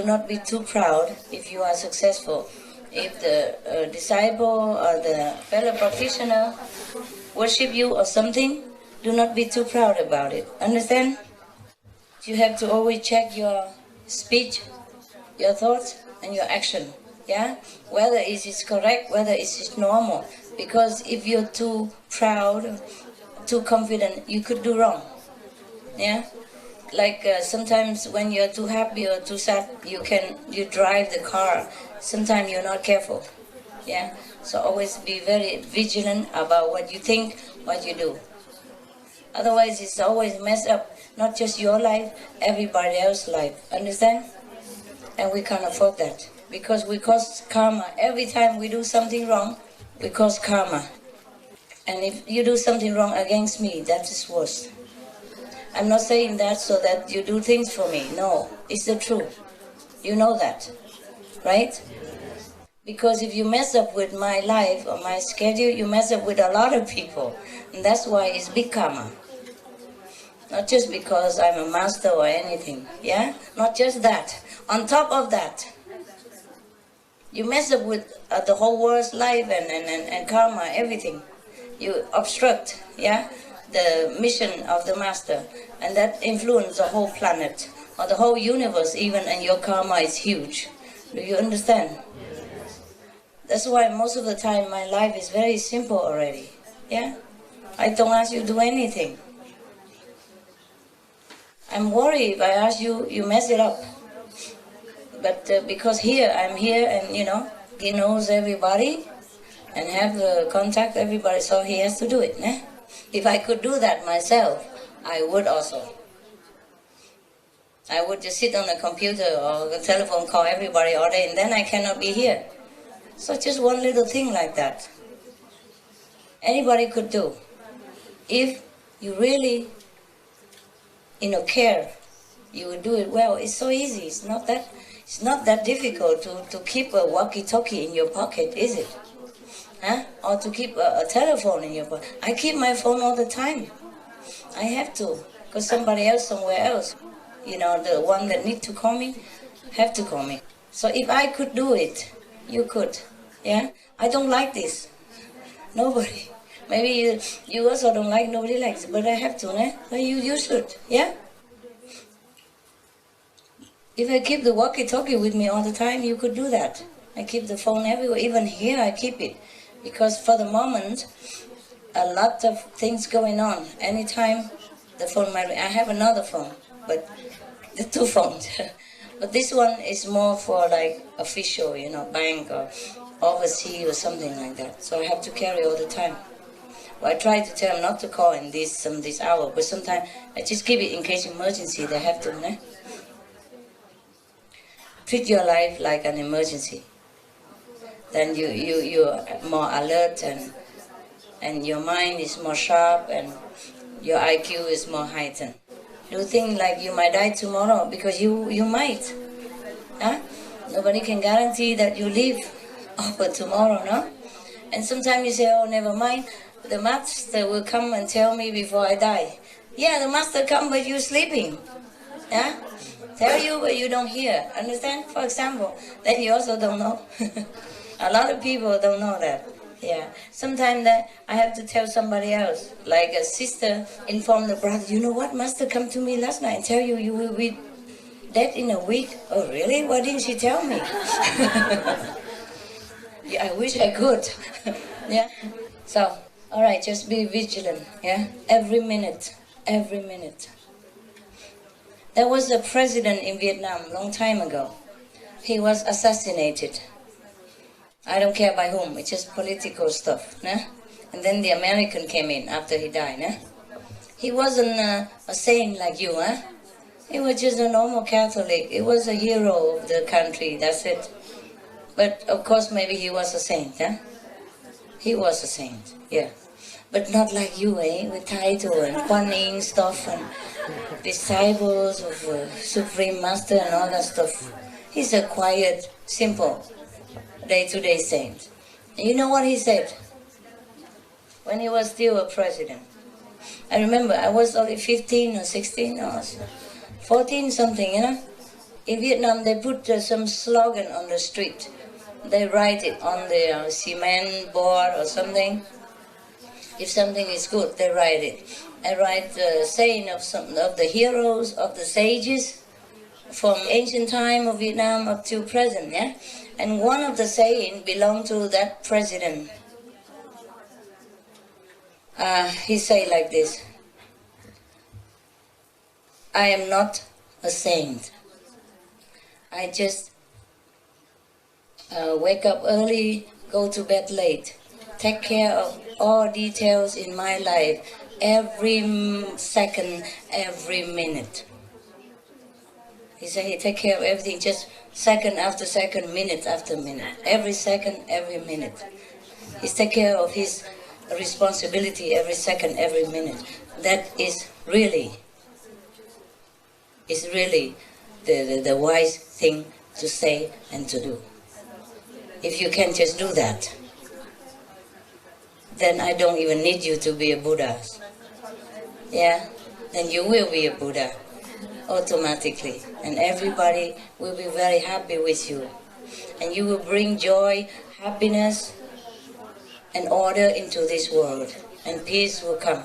not be too proud if you are successful. If the disciple or the fellow practitioner worship you or something, do not be too proud about it. Understand? You have to always check your speech, your thoughts, and your action. Yeah? Whether it is correct, whether it is normal. Because if you're too proud, too confident, you could do wrong. Yeah? Like sometimes when you're too happy or too sad, you drive the car. Sometimes you're not careful. Yeah? So always be very vigilant about what you think, what you do. Otherwise it's always messed up. Not just your life, everybody else's life. Understand? And we can't afford that. Because we cause karma. Every time we do something wrong, we cause karma. And if you do something wrong against me, that is worse. I'm not saying that so that you do things for me. No, it's the truth. You know that, right? Because if you mess up with my life or my schedule, you mess up with a lot of people. And that's why it's big karma. Not just because I'm a master or anything, yeah? Not just that. On top of that, you mess up with the whole world's life and karma, everything. You obstruct, yeah, the mission of the master. And that influences the whole planet, or the whole universe even, and your karma is huge. Do you understand? That's why most of the time my life is very simple already, yeah? I don't ask you to do anything. I'm worried if I ask you, you mess it up. But because I'm here and he knows everybody and have the contact everybody, so he has to do it. Eh? If I could do that myself, I would also. I would just sit on the computer or the telephone, call everybody all day, and then I cannot be here. So just one little thing like that. Anybody could do. If you really care, you will do it well. It's so easy. It's not that difficult to keep a walkie-talkie in your pocket, is it? Huh? Or to keep a telephone in your pocket. I keep my phone all the time. I have to, because somebody else somewhere else, the one that need to call me, have to call me. So if I could do it, you could. Yeah? I don't like this. Nobody. Maybe you also don't like, nobody likes it, but I have to, né? But you should, yeah? If I keep the walkie-talkie with me all the time, you could do that. I keep the phone everywhere, even here I keep it. Because for the moment, a lot of things going on. Anytime the phone might be, I have another phone, but the two phones. But this one is more for like official, bank or overseas or something like that. So I have to carry all the time. Well, I try to tell them not to call in this hour, but sometimes I just keep it in case emergency they have to. Né? Treat your life like an emergency. Then you're more alert and your mind is more sharp and your IQ is more heightened. Do think like you might die tomorrow because you might. Huh? Nobody can guarantee that you live over tomorrow, no? And sometimes you say, oh, never mind. The master will come and tell me before I die. Yeah, the master come, but you're sleeping. Yeah? Tell you, but you don't hear. Understand? For example, then you also don't know. A lot of people don't know that. Yeah. Sometimes that I have to tell somebody else. Like a sister informed the brother, you know what? Master come to me last night and tell you will be dead in a week. Oh, really? Why didn't she tell me? Yeah, I wish I could. Yeah. So. All right, just be vigilant, yeah? Every minute. There was a president in Vietnam long time ago. He was assassinated. I don't care by whom, it's just political stuff, nah? And then the American came in after he died, nah? He wasn't a saint like you, huh? He was just a normal Catholic. He was a hero of the country, that's it. But of course maybe he was a saint, huh? He was a saint, yeah. But not like you, eh? With title and Kuan stuff and disciples of Supreme Master and all that stuff. He's a quiet, simple, day-to-day saint. And you know what he said? When he was still a president. I remember I was only 15 or 16 or 14 something, In Vietnam, they put some slogan on the street. They write it on the cement board or something. If something is good, they write it. I write the saying of some of the heroes, of the sages, from ancient time of Vietnam up to present, yeah? And one of the saying belonged to that president. He say like this: I am not a saint. I just wake up early, go to bed late, take care of all details in my life, every second, every minute. He said he take care of everything, just second after second, minute after minute, every second, every minute. He's take care of his responsibility every second, every minute. That is really the wise thing to say and to do. If you can just do that, then I don't even need you to be a Buddha. Yeah? Then you will be a Buddha automatically. And everybody will be very happy with you. And you will bring joy, happiness, and order into this world. And peace will come.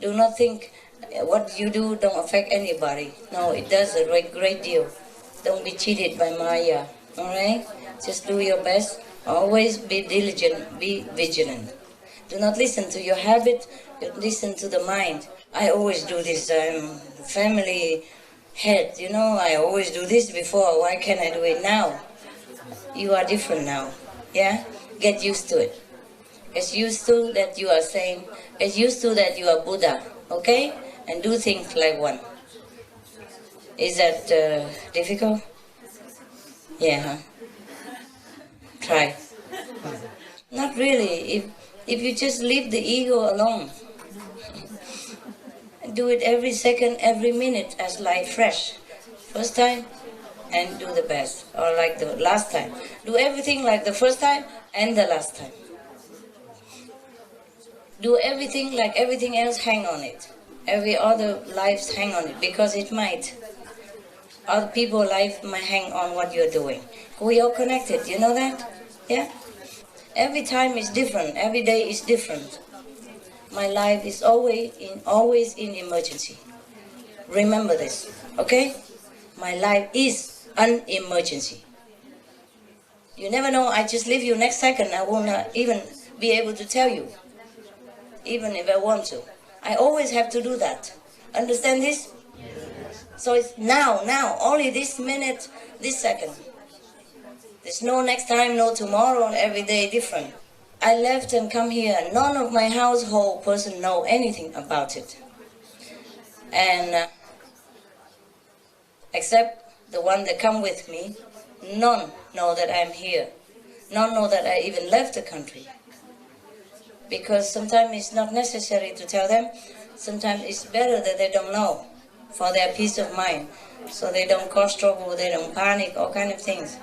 Do not think what you do don't affect anybody. No, it does a great deal. Don't be cheated by Maya. Alright? Just do your best. Always be diligent, be vigilant. Do not listen to your habit, listen to the mind. I always do this, I'm family head, you know, I always do this before, why can't I do it now? You are different now, yeah? Get used to it. Get used to that you are saying, get used to that you are Buddha, okay? And do things like one. Is that difficult? Yeah, huh? Try. Not really. If you just leave the ego alone, do it every second, every minute as like fresh. First time, and do the best. Or like the last time. Do everything like the first time and the last time. Do everything like everything else, hang on it. Every other life hang on it, because it might. Other people's life might hang on what you're doing. We are connected, you know that? Yeah? Every time is different, every day is different. My life is always in emergency. Remember this, okay? My life is an emergency. You never know, I just leave you next second, I will not even be able to tell you, even if I want to. I always have to do that. Understand this? So it's now, only this minute, this second. There's no next time, no tomorrow, every day different. I left and come here, none of my household person know anything about it. And except the one that come with me, none know that I'm here. None know that I even left the country. Because sometimes it's not necessary to tell them. Sometimes it's better that they don't know, for their peace of mind. So they don't cause trouble, they don't panic, all kind of things.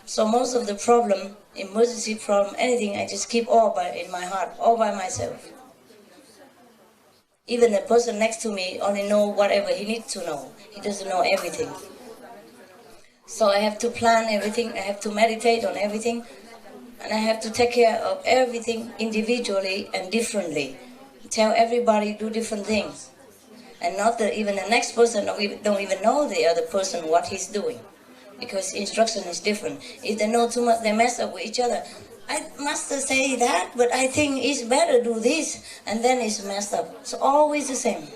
So most of the problem, emergency problem, anything, I just keep all in my heart, all by myself. Even the person next to me only know whatever he needs to know. He doesn't know everything. So I have to plan everything, I have to meditate on everything, and I have to take care of everything individually and differently. Tell everybody, do different things. And not that even the next person don't even know the other person what he's doing. Because instruction is different. If they know too much, they mess up with each other. I must say that, but I think it's better do this, and then it's messed up. It's always the same.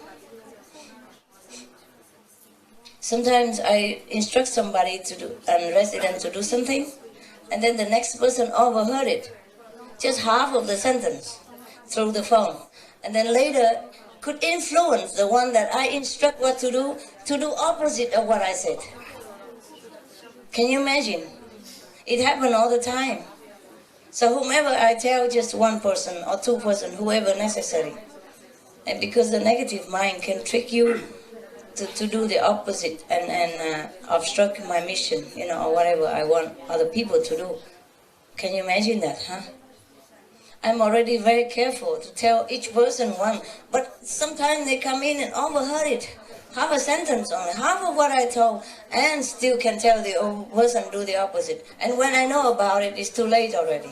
Sometimes I instruct somebody to do, a resident to do something, and then the next person overheard it. Just half of the sentence through the phone. And then later could influence the one that I instruct what to do opposite of what I said. Can you imagine? It happens all the time. So whomever I tell, just one person or two person, whoever necessary. And because the negative mind can trick you to do the opposite and obstruct my mission, you know, or whatever I want other people to do. Can you imagine that, huh? I'm already very careful to tell each person one, but sometimes they come in and overheard it. half a sentence only, half of what I told, and still can tell the person do the opposite. And when I know about it, it's too late already.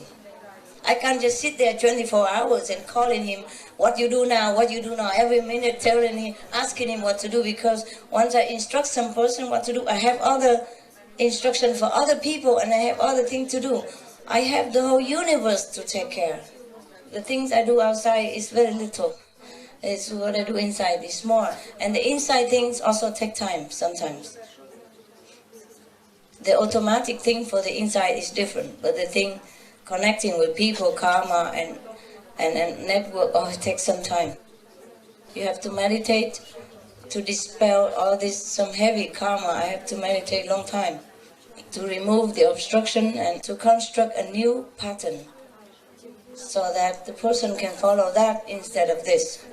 I can't just sit there 24 hours and calling him, what you do now, what you do now, every minute telling him, asking him what to do, because once I instruct some person what to do, I have other instruction for other people and I have other things to do. I have the whole universe to take care. The things I do outside is very little. It's what I do inside is more. And the inside things also take time sometimes. The automatic thing for the inside is different, but the thing connecting with people, karma, and network, it takes some time. You have to meditate to dispel all this, some heavy karma. I have to meditate long time to remove the obstruction and to construct a new pattern so that the person can follow that instead of this.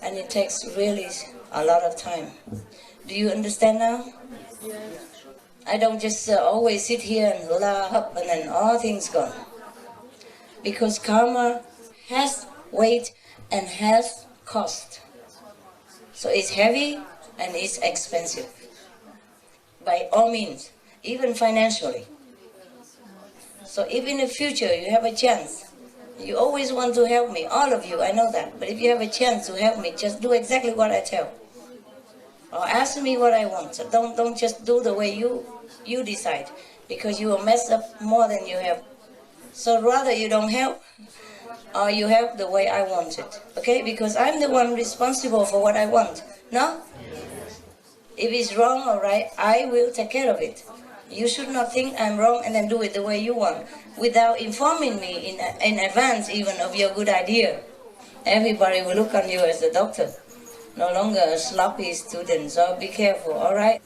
And it takes really a lot of time. Do you understand now? Yes. I don't just always sit here and laugh and then all things gone. Because karma has weight and has cost. So it's heavy and it's expensive. By all means, even financially. So if in the future you have a chance, you always want to help me, all of you, I know that. But if you have a chance to help me, just do exactly what I tell. Or ask me what I want. So don't just do the way you decide, because you will mess up more than you have. So rather you don't help, or you help the way I want it. Okay? Because I'm the one responsible for what I want. No? If it's wrong or right, I will take care of it. You should not think I'm wrong and then do it the way you want, without informing me in advance even of your good idea. Everybody will look on you as a doctor, no longer a sloppy student, so be careful, alright?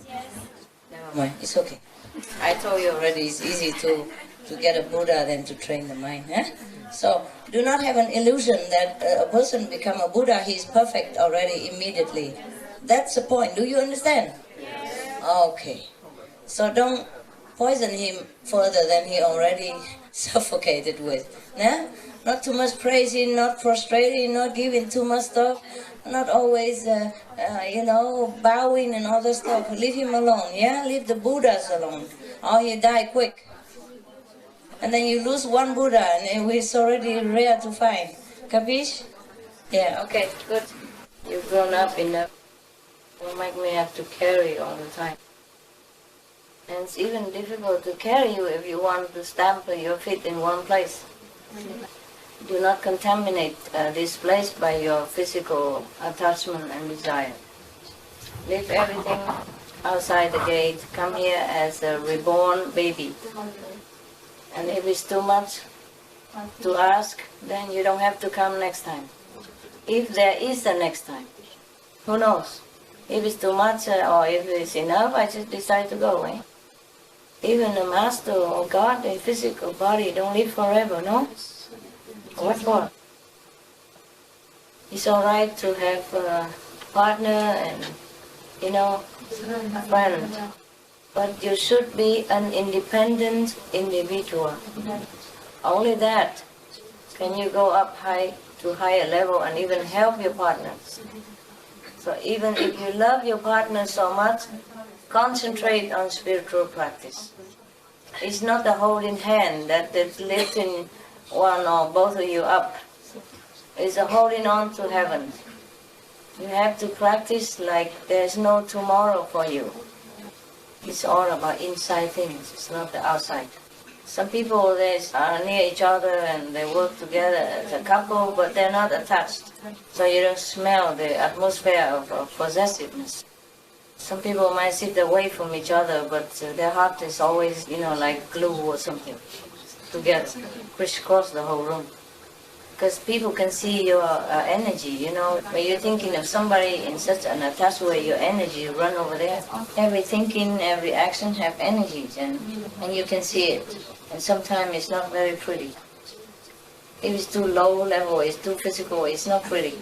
Never mind, it's okay. I told you already it's easy to get a Buddha than to train the mind. So do not have an illusion that a person become a Buddha, he is perfect already immediately. That's the point, do you understand? Okay. So don't poison him further than he already suffocated with. Nah? Not too much praising, not prostrating, not giving too much stuff, not always, bowing and all that stuff. Leave him alone, yeah? Leave the Buddhas alone, or he die quick. And then you lose one Buddha, and it's already rare to find. Capiche? Yeah, okay, good. You've grown up enough. Don't make me have to carry all the time. And it's even difficult to carry you if you want to stamp your feet in one place. Do not contaminate this place by your physical attachment and desire. Leave everything outside the gate. Come here as a reborn baby. And if it's too much to ask, then you don't have to come next time. If there is a next time, who knows? If it's too much or if it's enough, I just decide to go away. Even the Master or God, the physical body, don't live forever, no? What for? It's all right to have a partner and, a friend. But you should be an independent individual. Only that can you go up high to higher level and even help your partner. So even if you love your partner so much, concentrate on spiritual practice. It's not the holding hand that lifting one or both of you up. It's a holding on to heaven. You have to practice like there's no tomorrow for you. It's all about inside things, it's not the outside. Some people, they are near each other and they work together as a couple, but they're not attached. So you don't smell the atmosphere of possessiveness. Some people might sit away from each other, but their heart is always, like glue or something, together, crisscross the whole room. Because people can see your energy, when you're thinking of somebody in such an attached way, your energy run over there. Every thinking, every action have energies, and you can see it. And sometimes it's not very pretty. If it's too low level, it's too physical, it's not pretty.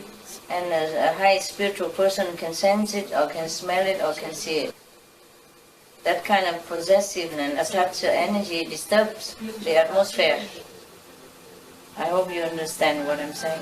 And a high spiritual person can sense it, or can smell it, or can see it. That kind of possessive and attached energy disturbs the atmosphere. I hope you understand what I'm saying.